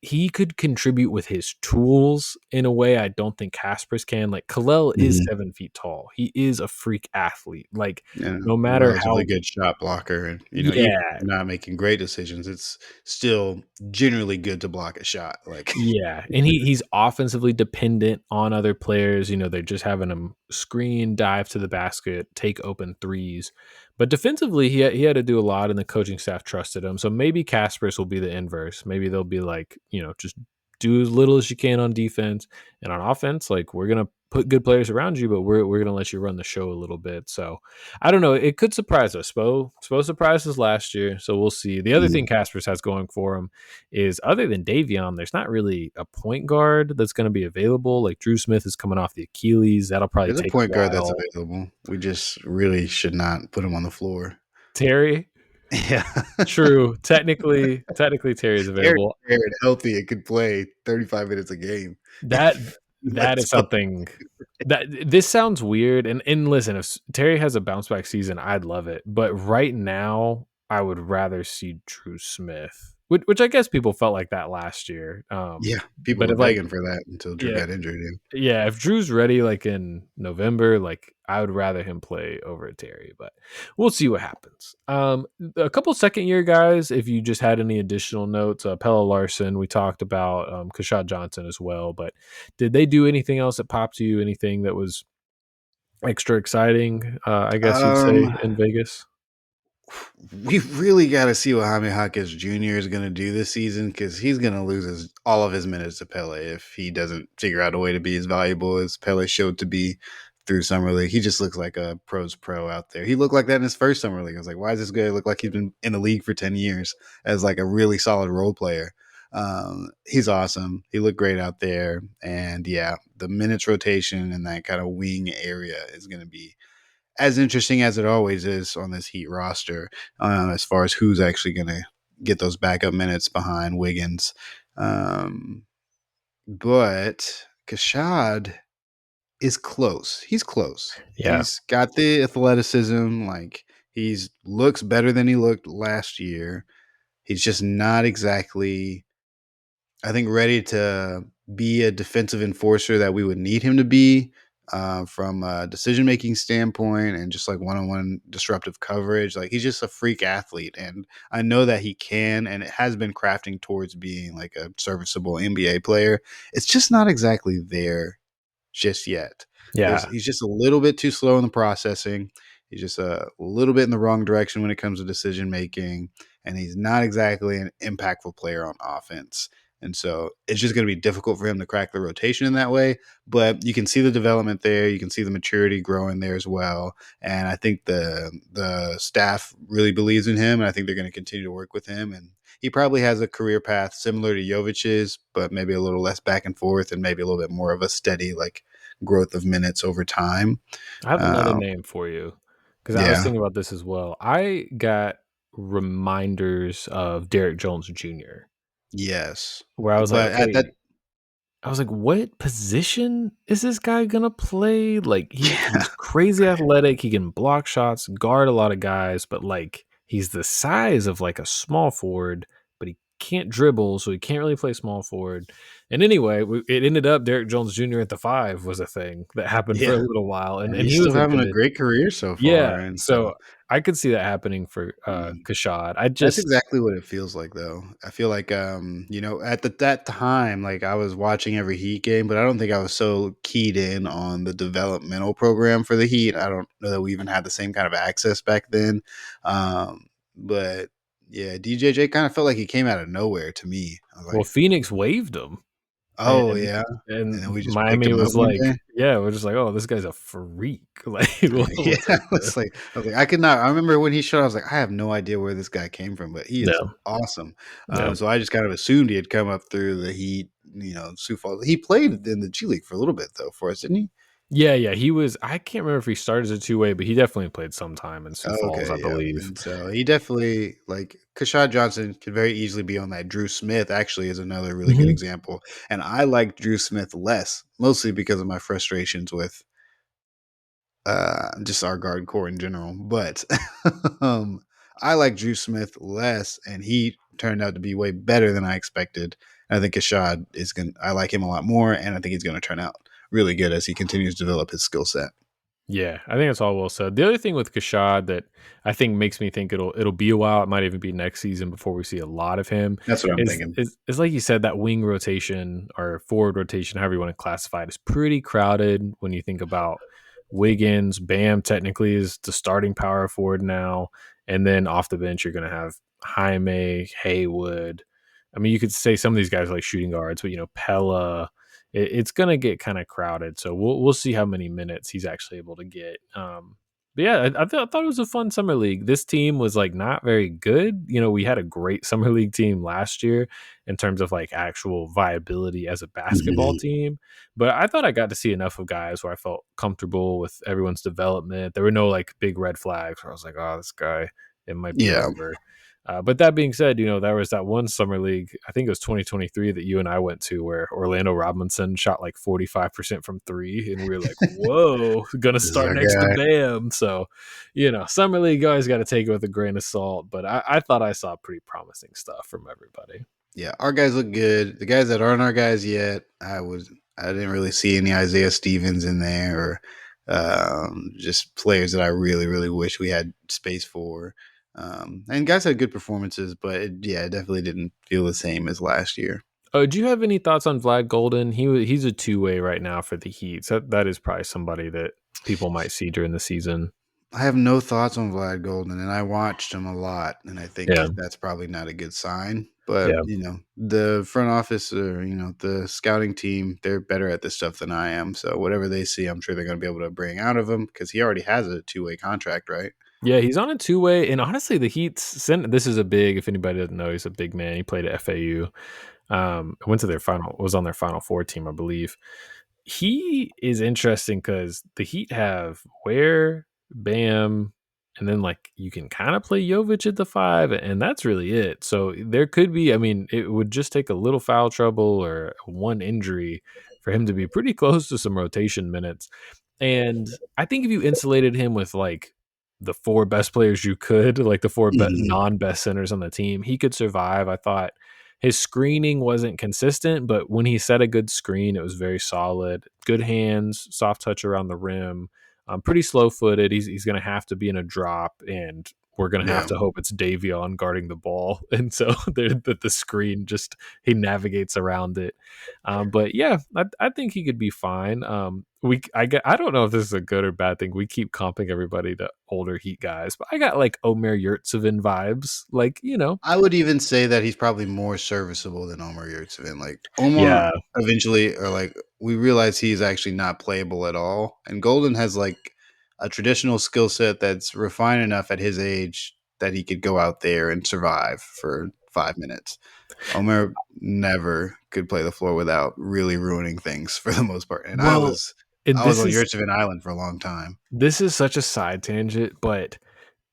he could contribute with his tools in a way I don't think Kaspers can. Like Kalel is Mhm. 7 feet tall. He is a freak athlete. Like Yeah. no matter Relatively how, good shot blocker. And, even if yeah, you're not making great decisions, it's still generally good to block a shot. Like, yeah, and he's offensively dependent on other players. They're just having him screen, dive to the basket, take open threes. But defensively, he had to do a lot, and the coaching staff trusted him. So maybe Caspers will be the inverse. Maybe they'll be like, just do as little as you can on defense, and on offense, like we're gonna put good players around you, but we're gonna let you run the show a little bit. So I don't know. It could surprise us. Spo surprised us last year, so we'll see. The other mhm. thing Caspers has going for him is other than Davion, there's not really a point guard that's going to be available. Like Drew Smith is coming off the Achilles. That'll probably There's a take a point guard that's while. available. We just really should not put him on the floor. Terry, Yeah. true. Technically Terry is Eric available. Barrett, healthy, and could play 35 minutes a game. That that That's is what. something that this sounds weird. And listen, if Terry has a bounce back season, I'd love it. But right now, I would rather see Drew Smith which I guess people felt like that last year. Yeah, people But were if like begging for that until Drew yeah, got injured. yeah, if Drew's ready like in November, like I would rather him play over Terry, but we'll see what happens. A couple second year guys, if you just had any additional notes, Pella Larson, we talked about Kashad Johnson as well, but did they do anything else that popped to you? Anything that was extra exciting, I guess you'd Um, say, in Vegas? we really got to see what Jaime Jaquez Jr. is going to do this season because he's going to lose all of his minutes to Pele if he doesn't figure out a way to be as valuable as Pele showed to be through summer league. He just looks like a pros pro out there. He looked like that in his first summer league. I was like, why does this guy look like he's been in the league for 10 years as like a really solid role player? He's awesome. He looked great out there. And yeah, the minutes rotation and that kind of wing area is going to be as interesting as it always is on this Heat roster, as far as who's actually going to get those backup minutes behind Wiggins. Um, but Kashad is close. He's close. Yeah. He's got the athleticism. Like he's looks better than he looked last year. He's just not exactly, I think, ready to be a defensive enforcer that we would need him to be, from a decision making standpoint and just like one on one disruptive coverage. Like he's just a freak athlete, and I know that he can and it has been crafting towards being like a serviceable NBA player. It's just not exactly there just yet. Yeah. He's just a little bit too slow in the processing. He's just a little bit in the wrong direction when it comes to decision making, and he's not exactly an impactful player on offense. And so it's just going to be difficult for him to crack the rotation in that way. But you can see the development there. You can see the maturity growing there as well. And I think the staff really believes in him, and I think they're going to continue to work with him. And he probably has a career path similar to Jovic's, but maybe a little less back and forth, and maybe a little bit more of a steady like growth of minutes over time. I have another Um, name for you because I was yeah, thinking about this as well. I got reminders of Derek Jones Jr. yes, where I was like, but at that, okay, I was like, what position is this guy gonna play? Like yeah, he's crazy athletic, he can block shots, guard a lot of guys, but like he's the size of like a small forward, but he can't dribble, so he can't really play small forward. And anyway, it ended up Derek Jones Jr. at the five was a thing that happened for yeah, a little while, and and and he's he still was a having a good great career so far. yeah. And so, So I could see that happening for mm, Kashad. I that's just exactly what it feels like, though. I feel like, at that time, like I was watching every Heat game, but I don't think I was so keyed in on the developmental program for the Heat. I don't know that we even had the same kind of access back then. But yeah, DJJ kind of felt like he came out of nowhere to me. I was well, like, Phoenix waived him. oh And yeah, and then and we just picked Miami him up was one like, day. yeah, we're just like, "Oh, this guy's a freak." Like, Yeah, what's up with him? I was like, I could not. I remember when he showed, I was like, I have no idea where this guy came from, but he is No, awesome. no. So I just kind of assumed he had come up through the Heat, Sioux Falls. He played in the G League for a little bit though for us, didn't he? Yeah, yeah, he was I can't remember if he started as a two-way, but he definitely played some time in Sioux Falls, I Okay, yeah. believe. And so he definitely like Kashad Johnson could very easily be on that. Drew Smith actually is another really good Mhm. example, and I like Drew Smith less, mostly because of my frustrations with just our guard core in general. But um, I like Drew Smith less, and he turned out to be way better than I expected. And I think Ashad is going. I like him a lot more, and I think he's going to turn out really good as he continues to develop his skill set. Yeah, I think that's all well said. The other thing with Kashad that I think makes me think it'll be a while. It might even be next season before we see a lot of him. That's what I'm Is thinking. is is like you said, that wing rotation or forward rotation, however you want to classify it, is pretty crowded when you think about Wiggins. Bam technically is the starting power forward now, and then off the bench you're going to have Jaime, Haywood. I mean, you could say some of these guys are like shooting guards, but Pella, it's going to get kind of crowded. So we'll see how many minutes he's actually able to get. But yeah, I thought it was a fun summer league. This team was like not very good. We had a great summer league team last year in terms of like actual viability as a basketball Mhm. team. But I thought I got to see enough of guys where I felt comfortable with everyone's development. There were no like big red flags where I was like, oh, this guy, it might be Yeah, over. But that being said, there was that one summer league, I think it was 2023 that you and I went to where Orlando Robinson shot like 45% from three. And we were like, whoa, going to This is start our next to guy. Bam. So, summer league guys got to take it with a grain of salt. But I thought I saw pretty promising stuff from everybody. Yeah, our guys look good. The guys that aren't our guys yet, I didn't really see any Isaiah Stevens in there, or just players that I really really wish we had space for. And guys had good performances, but it definitely didn't feel the same as last year. Oh, do you have any thoughts on Vlad Golden? He's a two-way right now for the Heat. So that is probably somebody that people might see during the season. I have no thoughts on Vlad Golden, and I watched him a lot, and I think Yeah. that's probably not a good sign. But Yeah. the front office, or the scouting team, they're better at this stuff than I am. So whatever they see, I'm sure they're going to be able to bring out of him because he already has a 2-way contract, right? Yeah, he's on a two-way, and honestly, the Heat's sent. This is a big. If anybody doesn't know, he's a big man. He played at FAU. Went to their final. Was on their Final Four team, I believe. He is interesting because the Heat have Ware, Bam, and then like you can kind of play Jovic at the five, and that's really it. So there could be. I mean, it would just take a little foul trouble or one injury for him to be pretty close to some rotation minutes. And I think if you insulated him with like the four best players you could, like the four Mhm. non-best centers on the team, he could survive. I thought his screening wasn't consistent, but when he set a good screen, it was very solid. Good hands, soft touch around the rim. Pretty slow footed. He's going to have to be in a drop, and we're going to have Yeah. to hope it's Davion guarding the ball, and so that the screen just he navigates around it. But yeah, I think he could be fine. I don't know if this is a good or bad thing. We keep comping everybody to older Heat guys, but I got like Omer Yurtseven vibes, like I would even say that he's probably more serviceable than Omar Yurtseven. Like Omar yeah. eventually, or like we realize he's actually not playable at all. And Golden has like a traditional skill set that's refined enough at his age that he could go out there and survive for 5 minutes. Omar never could play the floor without really ruining things for the most part. And I Well, was it, I was this on is Yurtseven Island for a long time. this is such a side tangent, but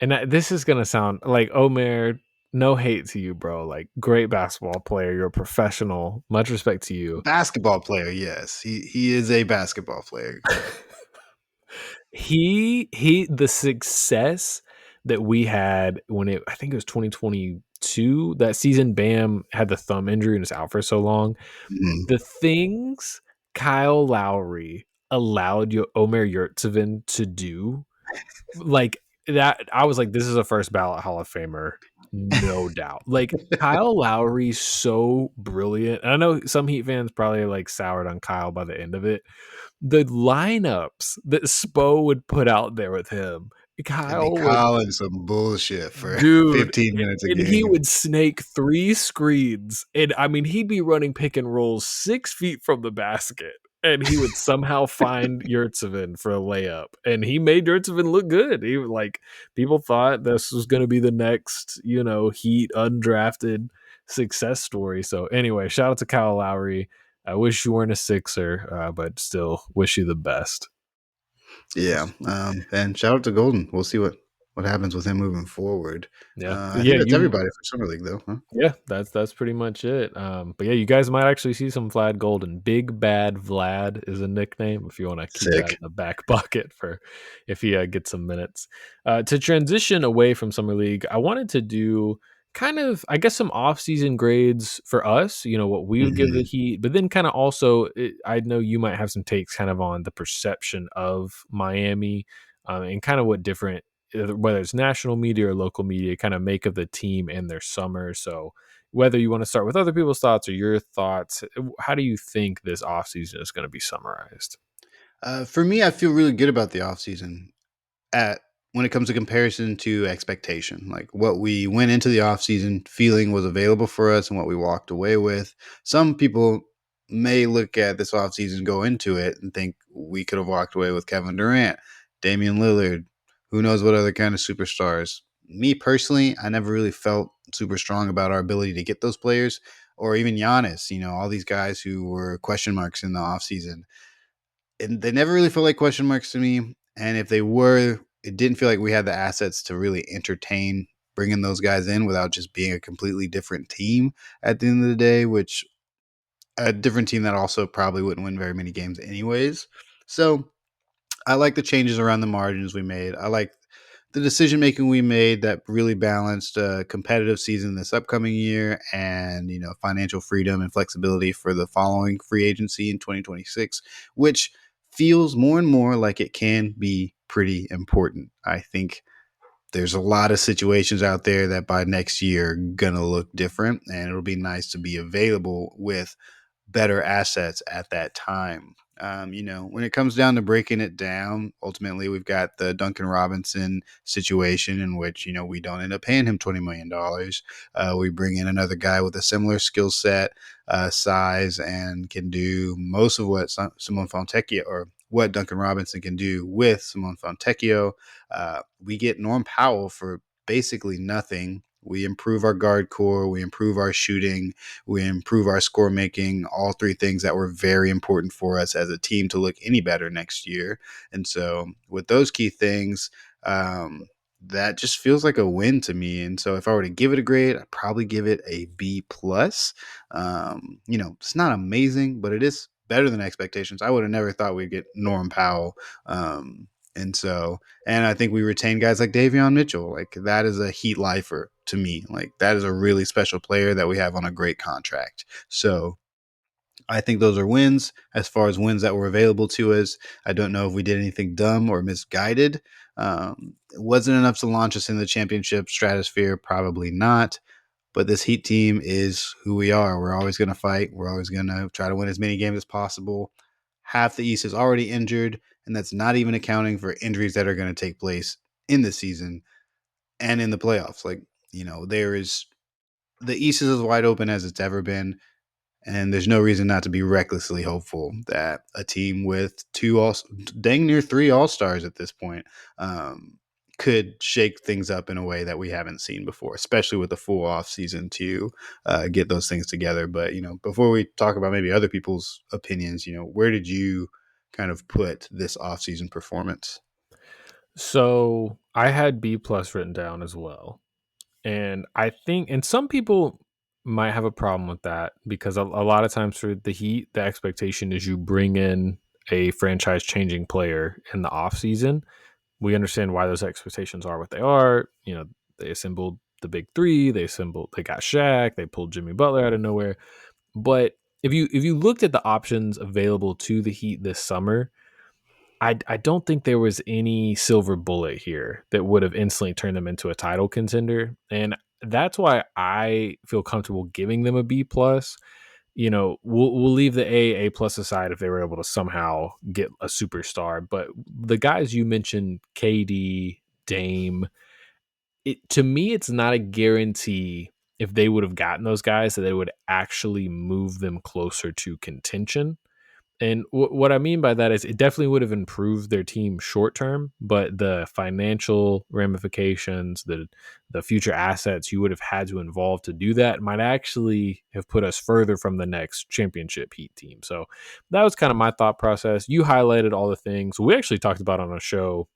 this is gonna sound like Omer. No hate to you, bro. Like great basketball player. You're a professional. Much respect to you. Basketball player, yes. He is a basketball player. The success that we had when I think it was 2022 that season. Bam had the thumb injury and was out for so long. Mhm. The things Kyle Lowry allowed Omer Yurtseven to do, like that, I was like, this is a first ballot Hall of Famer, no doubt. Like Kyle Lowry's so brilliant. And I know some Heat fans probably like soured on Kyle by the end of it. The lineups that Spo would put out there with him, And be Kyle would calling some bullshit for dude, 15 minutes a and he game. would snake 3 screens, and, I mean, he'd be running pick and rolls 6 feet from the basket, and he would somehow find Yurtseven for a layup, and he made Yurtseven look good. He was like, people thought this was gonna be the next, Heat undrafted success story. So, anyway, shout out to Kyle Lowry. I wish you weren't a Sixer, but still wish you the best. Yeah. And shout out to Golden. We'll see what happens with him moving forward. Yeah. I think Yeah, that's everybody for summer league, though. Huh? yeah, that's pretty much it. But yeah, you guys might actually see some Vlad Golden. Big Bad Vlad is a nickname if you want to keep that in Sick. the back pocket for if he gets some minutes. To transition away from summer league, I wanted to do kind of, I guess, some off-season grades for us. What we would give the Hmm. Heat, but then kind of also, I know you might have some takes kind of on the perception of Miami, and kind of what different, whether it's national media or local media, kind of make of the team and their summer. So whether you want to start with other people's thoughts or your thoughts, how do you think this offseason is going to be summarized? For me, I feel really good about the offseason. At When it comes to comparison to expectation, like what we went into the offseason feeling was available for us and what we walked away with. Some people may look at this offseason, go into it, and think we could have walked away with Kevin Durant, Damian Lillard, who knows what other kind of superstars. Me personally, I never really felt super strong about our ability to get those players, or even Giannis, all these guys who were question marks in the offseason, and they never really felt like question marks to me. And if they were, it didn't feel like we had the assets to really entertain bringing those guys in without just being a completely different team at the end of the day, which a different team that also probably wouldn't win very many games anyways. So I like the changes around the margins we made. I like the decision making we made that really balanced a competitive season this upcoming year and financial freedom and flexibility for the following free agency in 2026, which feels more and more like it can be pretty important. I think there's a lot of situations out there that by next year are gonna look different, and it'll be nice to be available with better assets at that time. When it comes down to breaking it down, ultimately we've got the Duncan Robinson situation in which we don't end up paying him $20 million. We bring in another guy with a similar skill set, size, and can do most of what Simone Fontecchio or what Duncan Robinson can do with Simone Fontecchio. We get Norm Powell for basically nothing. We improve our guard core, we improve our shooting, we improve our score making, all three things that were very important for us as a team to look any better next year. And so, with those key things, that just feels like a win to me. And so, if I were to give it a grade, I'd probably give it a B plus. It's not amazing, but it is better than expectations. I would have never thought we'd get Norm Powell. And I think we retain guys like Davion Mitchell. Like that is a Heat lifer to me. Like that is a really special player that we have on a great contract. So I think those are wins. As far as wins that were available to us, I don't know if we did anything dumb or misguided. It wasn't enough to launch us in the championship stratosphere. Probably not. But this Heat team is who we are. We're always going to fight. We're always going to try to win as many games as possible. Half the East is already injured, and that's not even accounting for injuries that are going to take place in the season and in the playoffs. There is the East is as wide open as it's ever been. And there's no reason not to be recklessly hopeful that a team with dang near three all stars at this point um, could shake things up in a way that we haven't seen before, especially with a full off season to get those things together. But before we talk about maybe other people's opinions, where did you kind of put this off season performance? So I had B plus written down as well. And I think, and some people might have a problem with that because a lot of times for the Heat, the expectation is you bring in a franchise changing player in the off season. We understand why those expectations are what they are. They assembled the big three, they got Shaq, they pulled Jimmy Butler out of nowhere. But if you looked at the options available to the Heat this summer, I don't think there was any silver bullet here that would have instantly turned them into a title contender. And that's why I feel comfortable giving them a B plus. We'll leave the A plus aside if they were able to somehow get a superstar. But the guys you mentioned, KD, Dame, to me, it's not a guarantee if they would have gotten those guys that they would actually move them closer to contention. And what I mean by that is it definitely would have improved their team short term, but the financial ramifications, the future assets you would have had to involve to do that might actually have put us further from the next championship Heat team. So that was kind of my thought process. You highlighted all the things we actually talked about on a show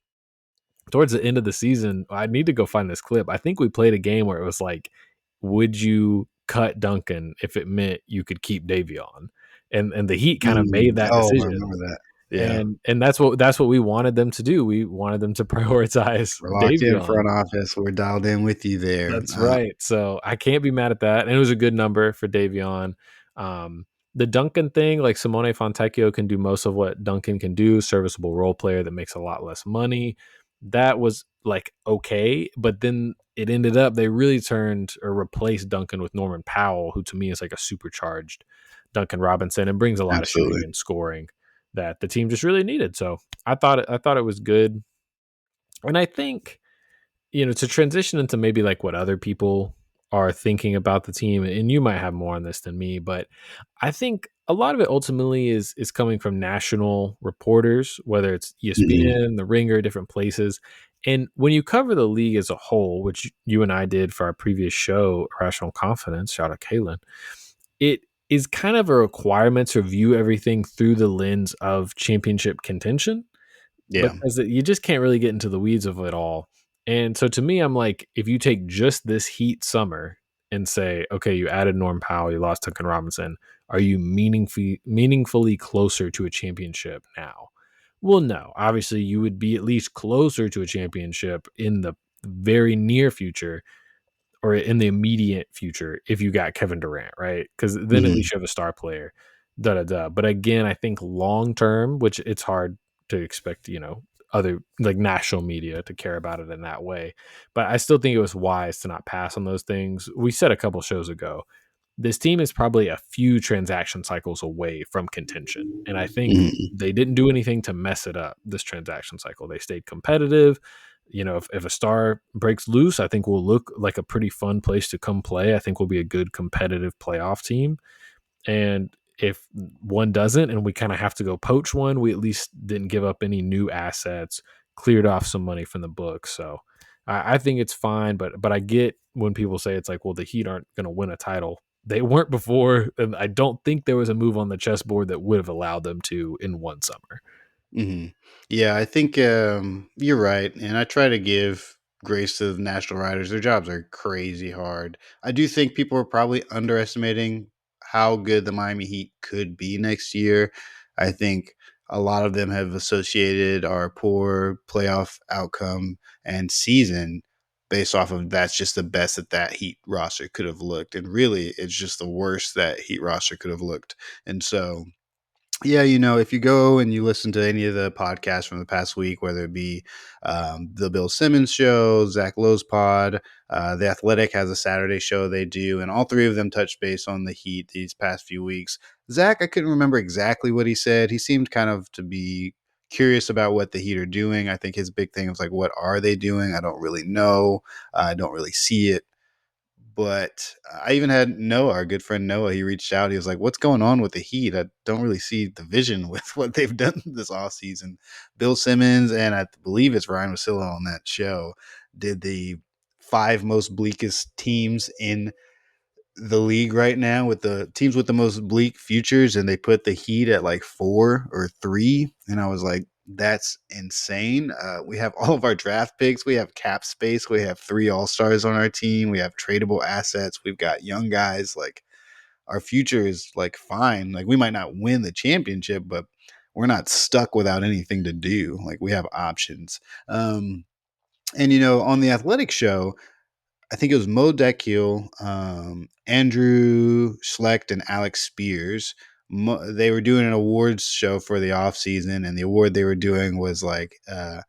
towards the end of the season. I need to go find this clip. I think we played a game where it was like, would you cut Duncan if it meant you could keep Davion? And the Heat kind of made that Oh, I decision. remember that. Yeah. And that's what we wanted them to do. We wanted them to prioritize We're locked in Davion. front office. We're dialed in with you there. That's right. So I can't be mad at that. And it was a good number for Davion. Um, the Duncan thing, like Simone Fontecchio can do most of what Duncan can do, serviceable role player that makes a lot less money. That was like okay, but then it ended up they really turned or replaced Duncan with Norman Powell, who to me is like a supercharged Duncan Robinson and brings a lot of shooting Absolutely. and scoring that the team just really needed. So I thought it was good. And I think to transition into maybe like what other people are thinking about the team, and you might have more on this than me, but I think a lot of it ultimately is coming from national reporters, whether it's Mhm. ESPN, The Ringer, different places. And when you cover the league as a whole, which you and I did for our previous show, Rational Confidence, shout out Kaylin, it is kind of a requirement to view everything through the lens of championship contention Yeah. because you just can't really get into the weeds of it all. And so to me, I'm like, if you take just this Heat summer and say, okay, you added Norm Powell, you lost Duncan Robinson, are you meaningfully closer to a championship now? Well, no. Obviously, you would be at least closer to a championship in the very near future or in the immediate future if you got Kevin Durant, right? Because then at Mhm. least you have a star player. Da da da. But again, I think long term, which it's hard to expect, other like national media to care about it in that way. But I still think it was wise to not pass on those things. We said a couple shows ago, this team is probably a few transaction cycles away from contention. And I think Mhm. they didn't do anything to mess it up this transaction cycle. They stayed competitive. If a star breaks loose, I think we'll look like a pretty fun place to come play. I think we'll be a good competitive playoff team. And if one doesn't and we kind of have to go poach one, we at least didn't give up any new assets, cleared off some money from the book. So I think it's fine. But I get when people say it's like, well, the Heat aren't going to win a title. They weren't before. And I don't think there was a move on the chessboard that would have allowed them to in one summer. Mhm. Yeah, I think, you're right, and I try to give grace to the national writers. Their jobs are crazy hard. I do think people are probably underestimating how good the Miami Heat could be next year. I think a lot of them have associated our poor playoff outcome and season based off of that's just the best that Heat roster could have looked, and really, it's just the worst that Heat roster could have looked, and so yeah, if you go and you listen to any of the podcasts from the past week, whether it be the Bill Simmons show, Zach Lowe's pod, The Athletic has a Saturday show they do, and all three of them touch base on the Heat these past few weeks. Zach, I couldn't remember exactly what he said. He seemed kind of to be curious about what the Heat are doing. I think his big thing was like, what are they doing? I don't really know. I don't really see it. But I even had Noah, our good friend Noah. He reached out. He was like, "What's going on with the Heat? I don't really see the vision with what they've done this offseason." Bill Simmons and I believe it's Ryan Wasilla on that show did the five most bleakest teams in the league right now with the teams with the most bleak futures, and they put the Heat at like 4 or 3, and I was like, that's insane. We have all of our draft picks, we have cap space, we have 3 all-stars on our team, we have tradable assets, we've got young guys. Like, our future is like fine. Like, we might not win the championship, but we're not stuck without anything to do. Like, we have options. And on the athletic show, I think it was Mo Dekiel, Andrew Schlecht, and Alex Spears. They were doing an awards show for the off season, and the award they were doing was like, "It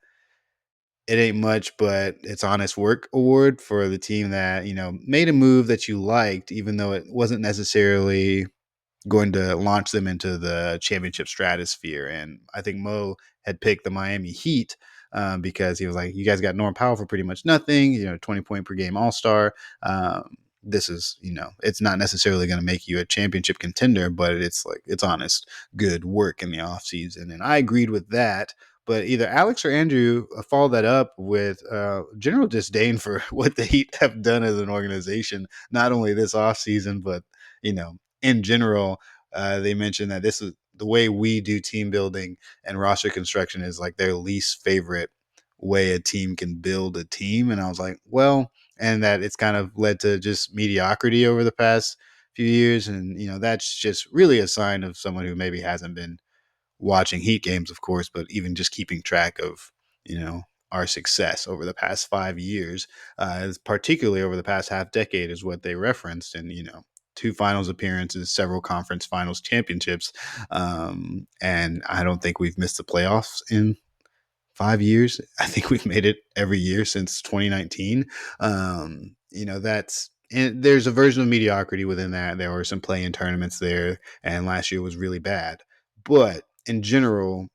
ain't much, but it's honest work" award for the team that made a move that you liked, even though it wasn't necessarily going to launch them into the championship stratosphere. And I think Mo had picked the Miami Heat because he was like, "You guys got Norm Powell for pretty much nothing. 20 point per game All Star. This is, it's not necessarily going to make you a championship contender, but it's like it's honest, good work in the offseason." And I agreed with that. But either Alex or Andrew followed that up with general disdain for what the Heat have done as an organization, not only this offseason, but in general. They mentioned that this is the way we do team building, and roster construction is like their least favorite way a team can build a team. And I was like, well, and that it's kind of led to just mediocrity over the past few years. And, that's just really a sign of someone who maybe hasn't been watching Heat games, of course, but even just keeping track of, you know, our success over the past 5 years, particularly over the past half decade, is what they referenced. And, 2 finals appearances, several conference finals championships. And I don't think we've missed the playoffs in 5 years. I think we've made it every year since 2019. And there's a version of mediocrity within that. There were some play-in tournaments there, and last year was really bad. But in general,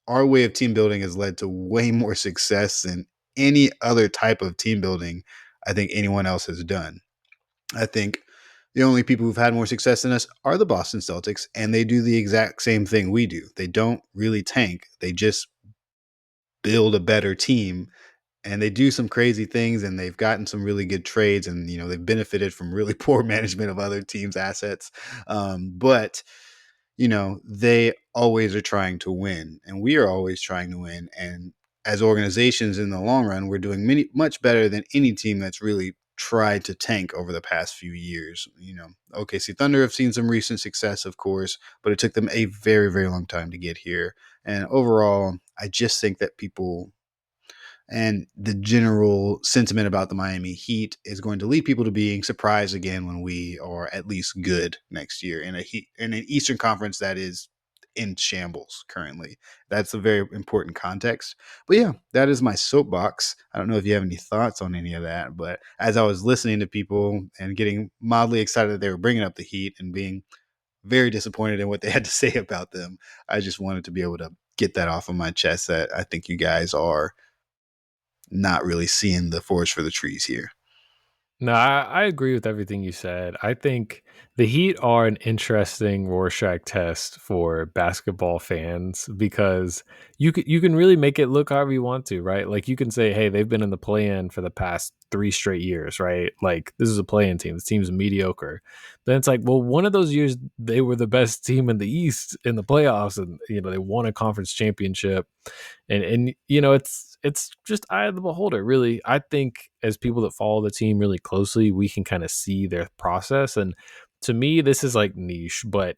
our way of team building has led to way more success than any other type of team building I think anyone else has done. I think the only people who've had more success than us are the Boston Celtics, and they do the exact same thing we do. They don't really tank, they just build a better team, and they do some crazy things, and they've gotten some really good trades, and they've benefited from really poor management of other teams' assets. But they always are trying to win, and we are always trying to win. And as organizations in the long run, we're doing much better than any team that's really tried to tank over the past few years. OKC Thunder have seen some recent success, of course, but it took them a very, very long time to get here. And overall, I just think that people and the general sentiment about the Miami Heat is going to lead people to being surprised again when we are at least good next year in an Eastern Conference that is in shambles currently. That's a very important context. But yeah, that is my soapbox. I don't know if you have any thoughts on any of that, but as I was listening to people and getting mildly excited that they were bringing up the Heat and being very disappointed in what they had to say about them, I just wanted to be able to get that off of my chest that I think you guys are not really seeing the forest for the trees here. No, I agree with everything you said. I think the Heat are an interesting Rorschach test for basketball fans because you can really make it look however you want to, right? Like you can say, hey, they've been in the play-in for the past 3 straight years, right? Like this is a play-in team. This team's mediocre. Then it's like, well, one of those years they were the best team in the East in the playoffs, and they won a conference championship, and it's just eye of the beholder, really. I think as people that follow the team really closely, we can kind of see their process. And to me, this is like niche, but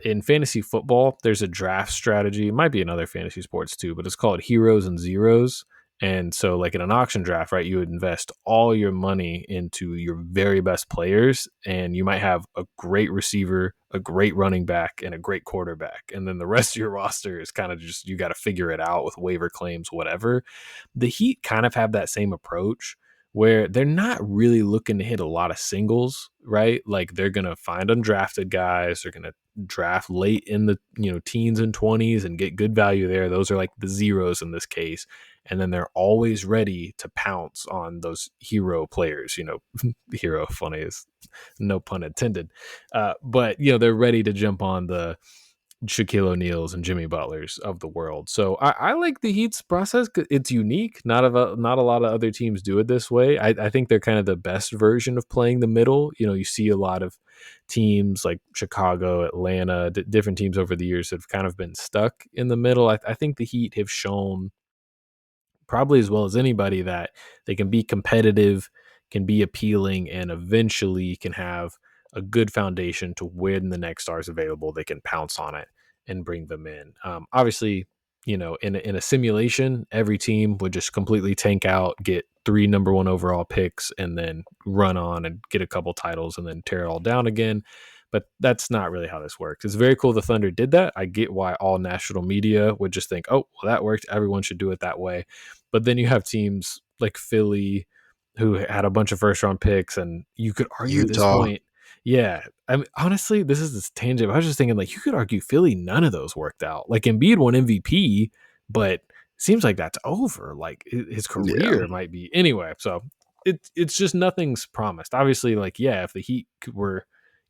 in fantasy football, there's a draft strategy. It might be in other fantasy sports too, but it's called heroes and zeros. And so, like in an auction draft, right, you would invest all your money into your very best players, and you might have a great receiver, a great running back, and a great quarterback. And then the rest of your roster is kind of just, you got to figure it out with waiver claims, whatever. The Heat kind of have that same approach where they're not really looking to hit a lot of singles, right? Like they're going to find undrafted guys, they're going to draft late in the teens and 20s and get good value there. Those are like the zeros in this case. And then they're always ready to pounce on those hero players. Hero, funny, is no pun intended. But they're ready to jump on the Shaquille O'Neal's and Jimmy Butler's of the world. So I like the Heat's process. It's unique. Not a lot of other teams do it this way. I think they're kind of the best version of playing the middle. You see a lot of teams like Chicago, Atlanta, different teams over the years have kind of been stuck in the middle. I think the Heat have shown probably as well as anybody that they can be competitive, can be appealing, and eventually can have a good foundation to when the next star is available. They can pounce on it and bring them in. Obviously, in a simulation, every team would just completely tank out, get 3 number 1 overall picks, and then run on and get a couple titles and then tear it all down again. But that's not really how this works. It's very cool the Thunder did that. I get why all national media would just think, oh, well, that worked. Everyone should do it that way. But then you have teams like Philly who had a bunch of first round picks, and you could argue at this Utah. point, yeah. I mean, honestly, this is this tangent. I was just thinking, like, you could argue Philly, none of those worked out. Like Embiid won MVP, but seems like that's over. Like his Yeah. career might be anyway. So it's just nothing's promised. Obviously, like, yeah, if the Heat were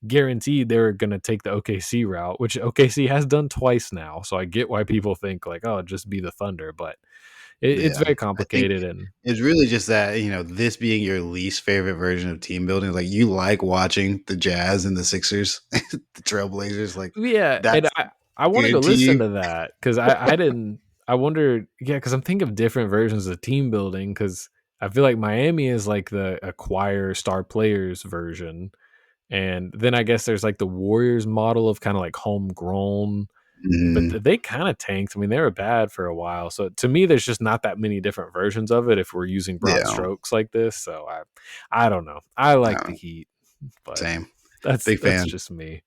guaranteed they were going to take the OKC route, which OKC has done twice now. So I get why people think like, oh, just be the Thunder, but it's Yeah. very I think complicated. And it's really just that, this being your least favorite version of team building, like you like watching the Jazz and the Sixers, the Trailblazers, like yeah, and that's I want to go good to listen you. to that because I didn't. I wonder, yeah, because I'm thinking of different versions of team building because I feel like Miami is like the acquire star players version, and then I guess there's like the Warriors model of kind of like homegrown, but Mhm. they kind of tanked. I mean, they were bad for a while. So to me, there's just not that many different versions of it if we're using broad Yeah. strokes like this. So I don't know. I like the No, Heat, but same. that's Big that's fan. just me.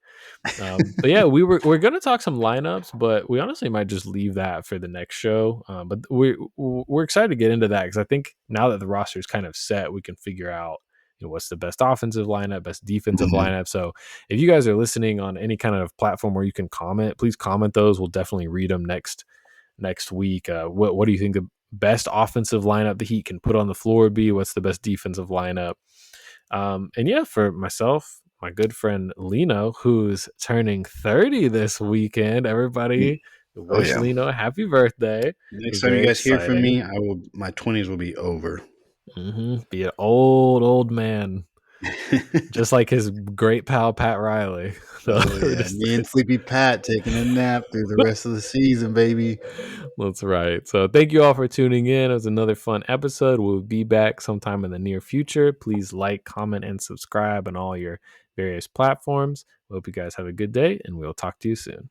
But yeah, we're gonna talk some lineups, but we honestly might just leave that for the next show. But we're excited to get into that because I think now that the roster is kind of set, we can figure out what's the best offensive lineup, best defensive Mhm. lineup. So if you guys are listening on any kind of platform where you can comment, please comment those. We'll definitely read them next week. What do you think the best offensive lineup the Heat can put on the floor would be? What's the best defensive lineup? And yeah, for myself, my good friend Lino, who's turning 30 this weekend. Mm. Everybody Oh, wish yeah. Lino a happy birthday. Next time you Very guys hear from exciting. me, my 20s will be over. Be an old man. just like his great pal Pat Riley. So Oh yeah, me and Sleepy Pat taking a nap through the rest of the season, baby. that's right. So thank you all for tuning in. It was another fun episode. We'll be back sometime in the near future. Please like, comment, and subscribe on all your various platforms. Hope you guys have a good day, and we'll talk to you soon.